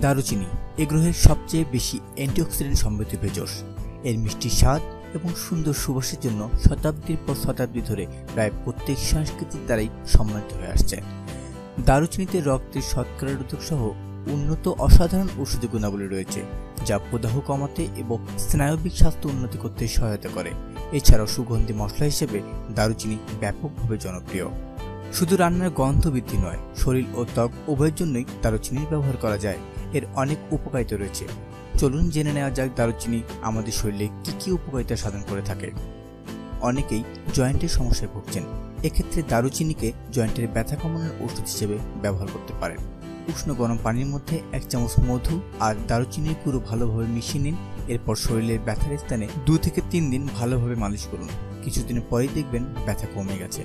দারুচিনি এ গ্রহের সবচেয়ে বেশি অ্যান্টিঅক্সিডেন্ট সমৃদ্ধ ভেষজ। এর মিষ্টি স্বাদ এবং সুন্দর সুবাসের জন্য শতাব্দীর পর শতাব্দী ধরে প্রায় প্রত্যেক সংস্কৃতির দ্বারাই সম্মানিত হয়ে আসছে। দারুচিনিতে রক্তের শর্করা রোধক সহ উন্নত অসাধারণ ঔষধি গুণাবলী রয়েছে, যা প্রদাহ কমাতে এবং স্নায়বিক স্বাস্থ্য উন্নতি করতে সহায়তা করে। এছাড়াও সুগন্ধি মশলা হিসেবে দারুচিনি ব্যাপকভাবে জনপ্রিয়। শুধু রান্নার গন্ধ বৃদ্ধি নয়, শরীর ও ত্বক উভয়ের জন্যই দারুচিনির ব্যবহার করা যায়। এর অনেক উপকারিতা রয়েছে। চলুন জেনে নেওয়া যাক দারুচিনি আমাদের শরীরে কি কি উপকারিতা সাধন করে থাকে। অনেকেই জয়েন্টের সমস্যায় ভুগছেন। এক্ষেত্রে দারুচিনিকে জয়েন্টের ব্যথা কমানোর ওষুধ হিসেবে ব্যবহার করতে পারেন। উষ্ণ গরম পানির মধ্যে 1 চামচ মধু আর দারুচিনির গুঁড়ো ভালোভাবে মিশিয়ে নিন। এরপর শরীরের ব্যথার স্থানে 2 থেকে 3 দিন ভালোভাবে মালিশ করুন। কিছুদিনের পরেই দেখবেন ব্যথা কমে গেছে।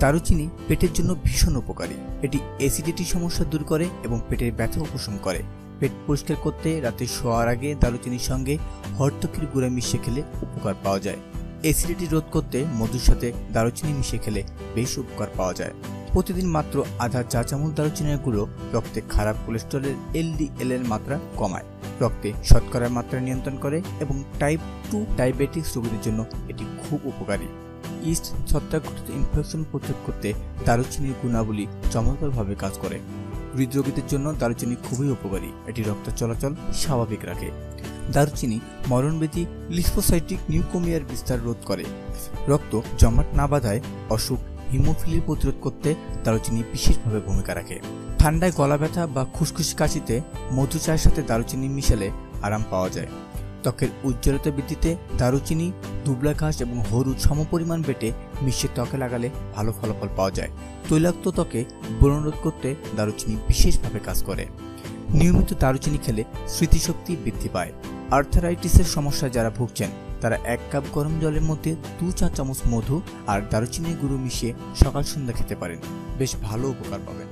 দারুচিনি পেটের জন্য ভীষণ উপকারী। এটি অ্যাসিডিটি সমস্যা দূর করে এবং পেটের ব্যথা উপশম করে। পেট পরিষ্কার করতে রাতে শোয়ার আগে দারুচিনির সঙ্গে হরতকির গুঁড়া মিশিয়ে খেলে উপকার পাওয়া যায়। অ্যাসিডিটি রোধ করতে মধুর সাথে দারুচিনি মিশিয়ে খেলে বেশ উপকার পাওয়া যায়। প্রতিদিন মাত্র আধা চা চামচ দারুচিনির গুঁড়ো রক্তে খারাপ কোলেস্টেরলের LDL এর মাত্রা কমায়, রক্তে শর্করার মাত্রা নিয়ন্ত্রণ করে এবং টাইপ 2 ডায়াবেটিস রোগীদের জন্য এটি খুব উপকারী। ইস্ট ছত্রাকঘটিত ইনফেকশন প্রতিরোধ করতে দারুচিনির গুণাবলী চমৎকারভাবে কাজ করে। হৃদরোগীদের জন্য দারুচিনি খুবই উপকারী। এটি রক্ত চলাচল স্বাভাবিক রাখে। দারুচিনি মরণব্যাধি লিম্ফোসাইটিক নিউকোমিয়ার বিস্তার রোধ করে। রক্ত জমাট না বাঁধায় অসুখ হিমোফিলিয়া প্রতিরোধ করতে দারুচিনি বিশেষভাবে ভূমিকা রাখে। ঠান্ডায় গলা ব্যথা বা খুশখুশি কাশিতে মধু চায়ের সাথে দারুচিনি মিশালে আরাম পাওয়া যায়। ত্বকের উজ্জ্বলতা বৃদ্ধিতে দারুচিনি, দুবলা ঘাস এবং হলুদ সমপরিমাণ বেটে মিশিয়ে ত্বকে লাগালে ভালো ফলাফল পাওয়া যায়। তৈলাক্ত ত্বকে ব্রণ রোধ করতে দারুচিনি বিশেষভাবে কাজ করে। নিয়মিত দারুচিনি খেলে স্মৃতিশক্তি বৃদ্ধি পায়। আর্থারাইটিসের সমস্যায় যারা ভুগছেন তারা 1 কাপ গরম জলের মধ্যে 2 চা চামচ মধু আর দারুচিনির গুঁড়ো মিশিয়ে সকাল সন্ধ্যা খেতে পারেন। বেশ ভালো উপকার পাবেন।